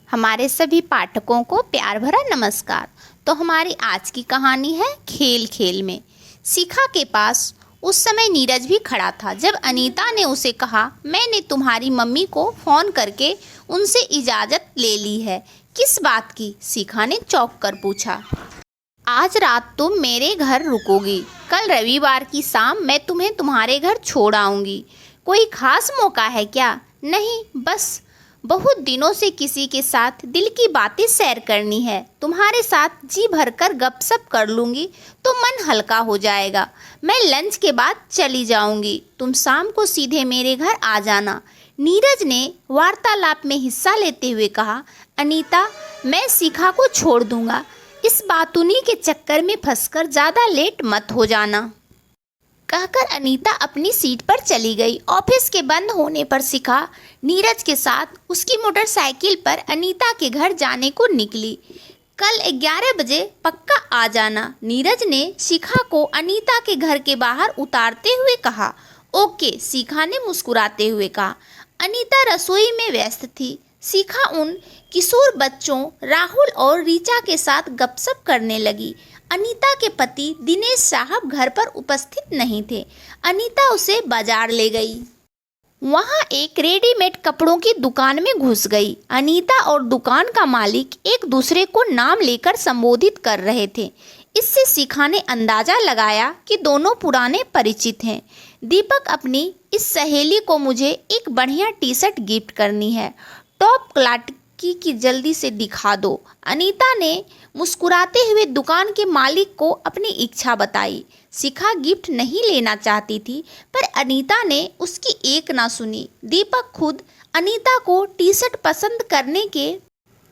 हमारे सभी पाठकों को प्यार भरा नमस्कार। तो हमारी आज की कहानी है खेल खेल में। शिखा के पास उस समय नीरज भी खड़ा था जब अनीता ने उसे कहा, मैंने तुम्हारी मम्मी को फ़ोन करके उनसे इजाज़त ले ली है। किस बात की? शिखा ने चौंक कर पूछा। आज रात तुम मेरे घर रुकोगी। कल रविवार की शाम मैं तुम्हें तुम्हारे घर छोड़ आऊँगी। कोई खास मौका है क्या? नहीं, बस बहुत दिनों से किसी के साथ दिल की बातें शेयर करनी है। तुम्हारे साथ जी भरकर गपशप कर लूँगी तो मन हल्का हो जाएगा। मैं लंच के बाद चली जाऊँगी, तुम शाम को सीधे मेरे घर आ जाना। नीरज ने वार्तालाप में हिस्सा लेते हुए कहा, अनीता, मैं शिखा को छोड़ दूँगा। इस बातूनी के चक्कर में फंसकर ज़्यादा लेट मत हो जाना। कहकर अनीता अपनी सीट पर चली गई। ऑफिस के बंद होने पर शिखा नीरज के साथ उसकी मोटरसाइकिल पर अनीता के घर जाने को निकली। कल 11 बजे पक्का आ जाना। नीरज ने शिखा को अनीता के घर के बाहर उतारते हुए कहा। ओके, शिखा ने मुस्कुराते हुए कहा। अनीता रसोई में व्यस्त थी। शिखा उन किशोर बच्चों राहुल और रीचा के साथ गपशप करने लगी। अनीता के पति दिनेश साहब घर पर उपस्थित नहीं थे। अनीता उसे बाजार ले गई। वहां एक रेडीमेड कपड़ों की दुकान में घुस गई। अनीता और दुकान का मालिक एक दूसरे को नाम लेकर संबोधित कर रहे थे। इससे शिखा ने अंदाजा लगाया कि दोनों पुराने परिचित हैं। दीपक, अपनी इस सहेली को मुझे एक बढ़िया टी शर्ट गिफ्ट करनी है। टॉप क्वालिटी की जल्दी से दिखा दो। अनीता ने मुस्कुराते हुए दुकान के मालिक को अपनी इच्छा बताई। शिखा गिफ्ट नहीं लेना चाहती थी, पर अनीता ने उसकी एक ना सुनी। दीपक खुद अनीता को टी शर्ट पसंद करने के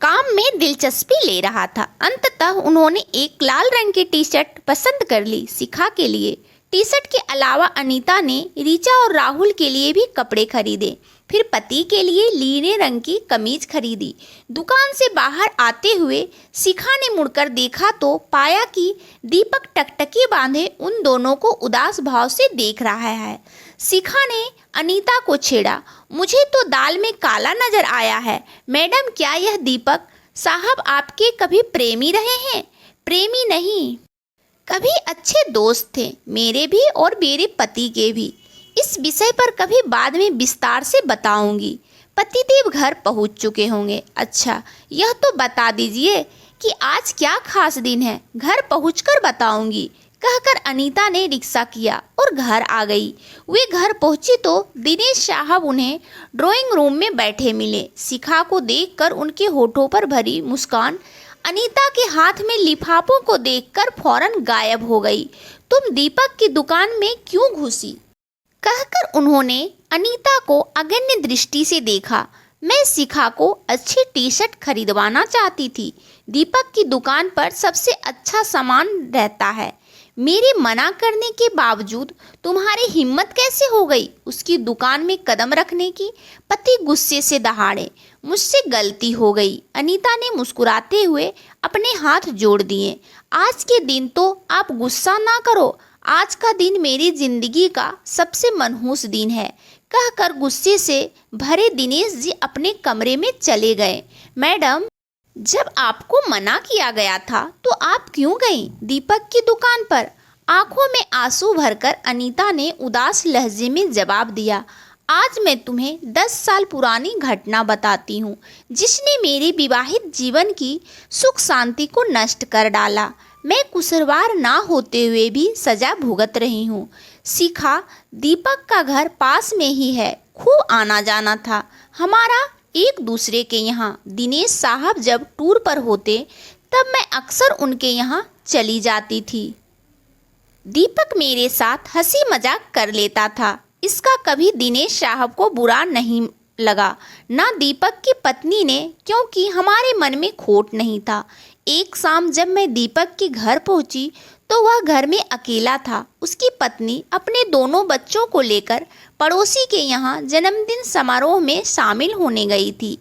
काम में दिलचस्पी ले रहा था। अंततः उन्होंने एक लाल रंग की टी शर्ट पसंद कर ली। शिखा के लिए टी शर्ट के अलावा अनीता ने रीचा और राहुल के लिए भी कपड़े खरीदे। फिर पति के लिए नीले रंग की कमीज खरीदी। दुकान से बाहर आते हुए शिखा ने मुड़कर देखा तो पाया कि दीपक टकटकी बांधे उन दोनों को उदास भाव से देख रहा है। शिखा ने अनीता को छेड़ा, मुझे तो दाल में काला नजर आया है। मैडम, क्या यह दीपक साहब आपके कभी प्रेमी रहे हैं? प्रेमी नहीं, कभी अच्छे दोस्त थे, मेरे भी और मेरे पति के भी। इस विषय पर कभी बाद में विस्तार से बताऊंगी। पतिदेव घर पहुंच चुके होंगे। अच्छा, यह तो बता दीजिए कि आज क्या खास दिन है? घर पहुंचकर बताऊंगी, कहकर अनीता ने रिक्शा किया और घर आ गई। वे घर पहुंची तो दिनेश साहब उन्हें ड्राइंग रूम में बैठे मिले। शिखा को देखकर उनके होठों पर भरी मुस्कान अनीता के हाथ में लिफाफों को देखकर फौरन गायब हो गई। तुम दीपक की दुकान में क्यों घुसी? कहकर उन्होंने अनीता को अगन्य दृष्टि से देखा। मैं शिखा को अच्छी टी शर्ट खरीदवाना चाहती थी। दीपक की दुकान पर सबसे अच्छा सामान रहता है। मेरे मना करने के बावजूद तुम्हारी हिम्मत कैसे हो गई उसकी दुकान में कदम रखने की? पति गुस्से से दहाड़े, मुझसे गलती हो गई। अनीता ने मुस्कुराते हुए अपने हाथ जोड़ दिए। आज के दिन तो आप गुस्सा ना करो। आज का दिन मेरी जिंदगी का सबसे मनहूस दिन है, कहकर गुस्से से भरे दिनेश जी अपने कमरे में चले गए। मैडम, जब आपको मना किया गया था तो आप क्यों गईं दीपक की दुकान पर? आंखों में आंसू भरकर अनीता ने उदास लहजे में जवाब दिया। आज मैं तुम्हें 10 साल पुरानी घटना बताती हूँ, जिसने मेरे विवाहित जीवन की सुख शांति को नष्ट कर डाला। मैं कुसरवार ना होते हुए भी सजा भुगत रही हूँ। शिखा, दीपक का घर पास में ही है, खूब आना जाना था हमारा एक दूसरे के यहाँ। दिनेश साहब जब टूर पर होते तब मैं अक्सर उनके यहाँ चली जाती थी। दीपक मेरे साथ हंसी मजाक कर लेता था। इसका कभी दिनेश साहब को बुरा नहीं लगा, ना दीपक की पत्नी ने, क्योंकि हमारे मन में खोट नहीं था। एक शाम जब मैं दीपक के घर पहुंची तो वह घर में अकेला था। उसकी पत्नी अपने दोनों बच्चों को लेकर पड़ोसी के यहाँ जन्मदिन समारोह में शामिल होने गई थी।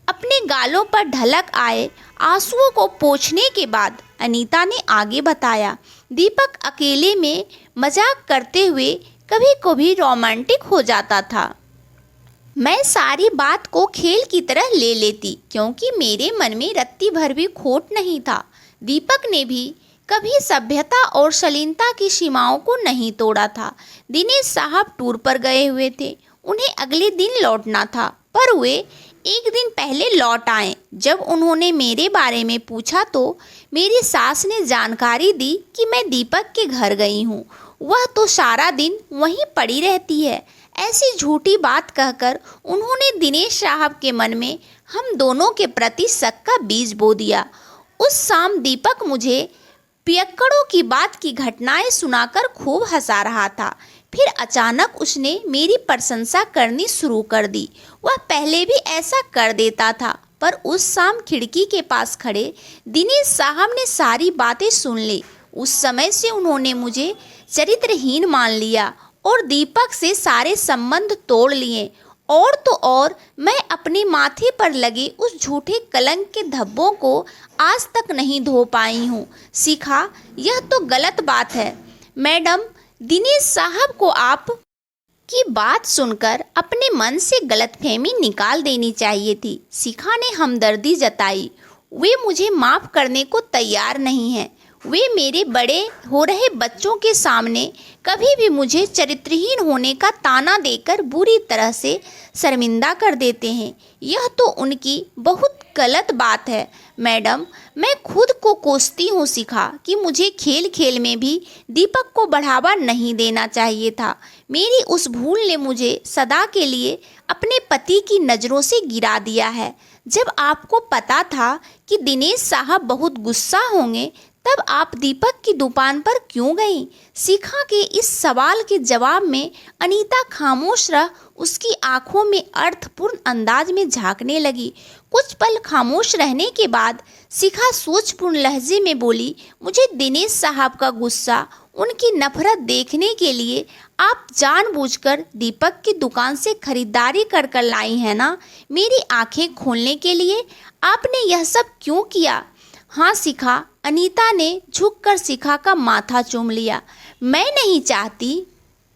अपने गालों पर ढलक आए आंसुओं को पोंछने के बाद अनीता ने आगे बताया, दीपक अकेले में मजाक करते हुए कभी कभी रोमांटिक हो जाता था। मैं सारी बात को खेल की तरह ले लेती क्योंकि मेरे मन में रत्ती भर भी खोट नहीं था। दीपक ने भी कभी सभ्यता और शालीनता की सीमाओं को नहीं तोड़ा था। दिनेश साहब टूर पर गए हुए थे, उन्हें अगले दिन लौटना था, पर वे एक दिन पहले लौट आए। जब उन्होंने मेरे बारे में पूछा तो मेरी सास ने जानकारी दी कि मैं दीपक के घर गई हूँ, वह तो सारा दिन वहीं पड़ी रहती है। ऐसी झूठी बात कहकर उन्होंने दिनेश साहब के मन में हम दोनों के प्रति शक का बीज बो दिया। उस शाम दीपक मुझे पियक्कड़ों की बात की घटनाएं सुनाकर खूब हंसा रहा था। फिर अचानक उसने मेरी प्रशंसा करनी शुरू कर दी। वह पहले भी ऐसा कर देता था, पर उस शाम खिड़की के पास खड़े दिनेश साहब ने सारी बातें सुन ली। उस समय से उन्होंने मुझे चरित्रहीन मान लिया और दीपक से सारे संबंध तोड़ लिए। और तो और मैं अपने माथे पर लगे उस झूठे कलंक के धब्बों को आज तक नहीं धो पाई हूँ। शिखा, यह तो गलत बात है। मैडम, दिनेश साहब को आप की बात सुनकर अपने मन से गलतफहमी निकाल देनी चाहिए थी। शिखा ने हमदर्दी जताई। वे मुझे माफ़ करने को तैयार नहीं हैं। वे मेरे बड़े हो रहे बच्चों के सामने कभी भी मुझे चरित्रहीन होने का ताना देकर बुरी तरह से शर्मिंदा कर देते हैं। यह तो उनकी बहुत गलत बात है। मैडम, मैं खुद को कोसती हूँ शिखा कि मुझे खेल खेल में भी दीपक को बढ़ावा नहीं देना चाहिए था। मेरी उस भूल ने मुझे सदा के लिए अपने पति की नज़रों से गिरा दिया है। जब आपको पता था कि दिनेश साहब बहुत गुस्सा होंगे, तब आप दीपक की दुकान पर क्यों गईं? शिखा के इस सवाल के जवाब में अनीता खामोश रह उसकी आंखों में अर्थपूर्ण अंदाज में झांकने लगी। कुछ पल खामोश रहने के बाद शिखा सोचपूर्ण लहजे में बोली, मुझे दिनेश साहब का गुस्सा, उनकी नफरत देखने के लिए आप जानबूझकर दीपक की दुकान से खरीदारी कर कर लाई है ना? मेरी आंखें खोलने के लिए आपने यह सब क्यों किया? हाँ शिखा, अनीता ने झुककर शिखा का माथा चूम लिया। मैं नहीं चाहती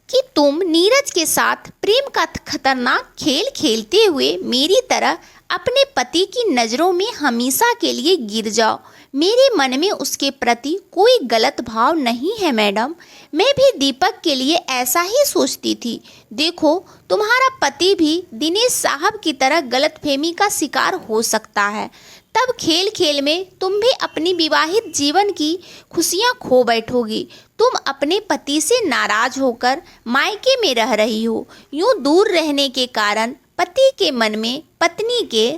कि तुम नीरज के साथ प्रेम का खतरनाक खेल खेलते हुए मेरी तरह अपने पति की नज़रों में हमेशा के लिए गिर जाओ। मेरे मन में उसके प्रति कोई गलत भाव नहीं है मैडम। मैं भी दीपक के लिए ऐसा ही सोचती थी। देखो, तुम्हारा पति भी दिनेश साहब की तरह गलतफहमी का शिकार हो सकता है। तब खेल खेल में तुम भी अपनी विवाहित जीवन की खुशियां खो बैठोगी। तुम अपने पति से नाराज होकर मायके में रह रही हो। यूं दूर रहने के कारण पति के मन में पत्नी के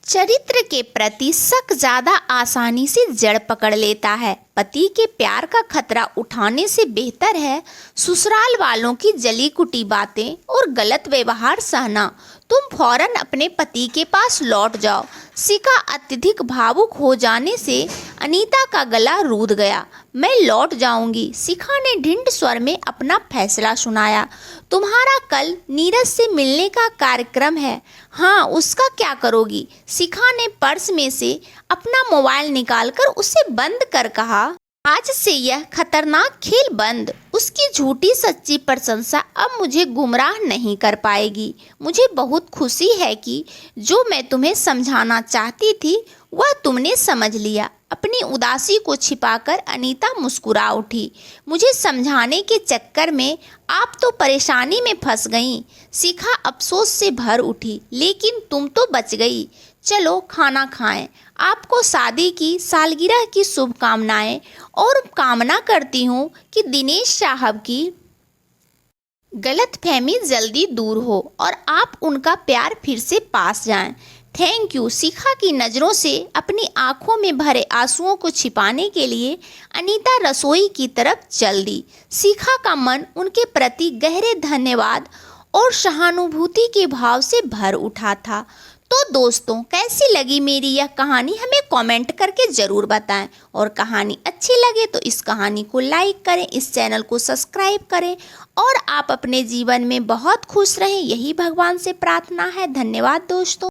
चरित्र के प्रति शक ज़्यादा आसानी से जड़ पकड़ लेता है। पति के प्यार का खतरा उठाने से बेहतर है ससुराल वालों की जली कुटी बातें और गलत व्यवहार सहना। तुम फौरन अपने पति के पास लौट जाओ। शिखा अत्यधिक भावुक हो जाने से अनीता का गला रूंध गया। मैं लौट जाऊंगी, शिखा ने ढिंढ स्वर में अपना फैसला सुनाया। तुम्हारा कल नीरज से मिलने का कार्यक्रम है। हाँ, उसका क्या करोगी? शिखा ने पर्स में से अपना मोबाइल निकालकर उसे बंद कर कहा, आज से यह खतरनाक खेल बंद। उसकी झूठी सच्ची प्रशंसा अब मुझे गुमराह नहीं कर पाएगी। मुझे बहुत खुशी है कि जो मैं तुम्हें समझाना चाहती थी वह तुमने समझ लिया। अपनी उदासी को छिपाकर अनीता मुस्कुरा उठी। मुझे समझाने के चक्कर में आप तो परेशानी में फंस गईं। शिखा अफसोस से भर उठी, लेकिन तुम तो बच गई। चलो खाना खाएं। आपको शादी की सालगिरह की शुभकामनाएं और कामना करती हूँ कि दिनेश साहब की गलतफहमी जल्दी दूर हो और आप उनका प्यार फिर से पास जाएं। Thank you. शिखा की नज़रों से अपनी आंखों में भरे आंसुओं को छिपाने के लिए अनीता रसोई की तरफ चल दी। शिखा का मन उनके प्रति गहरे धन्यवाद और सहानुभूति के भाव से भर उठा था। तो दोस्तों, कैसी लगी मेरी यह कहानी हमें कमेंट करके ज़रूर बताएं। और कहानी अच्छी लगे तो इस कहानी को लाइक करें, इस चैनल को सब्सक्राइब करें और आप अपने जीवन में बहुत खुश रहें, यही भगवान से प्रार्थना है। धन्यवाद दोस्तों।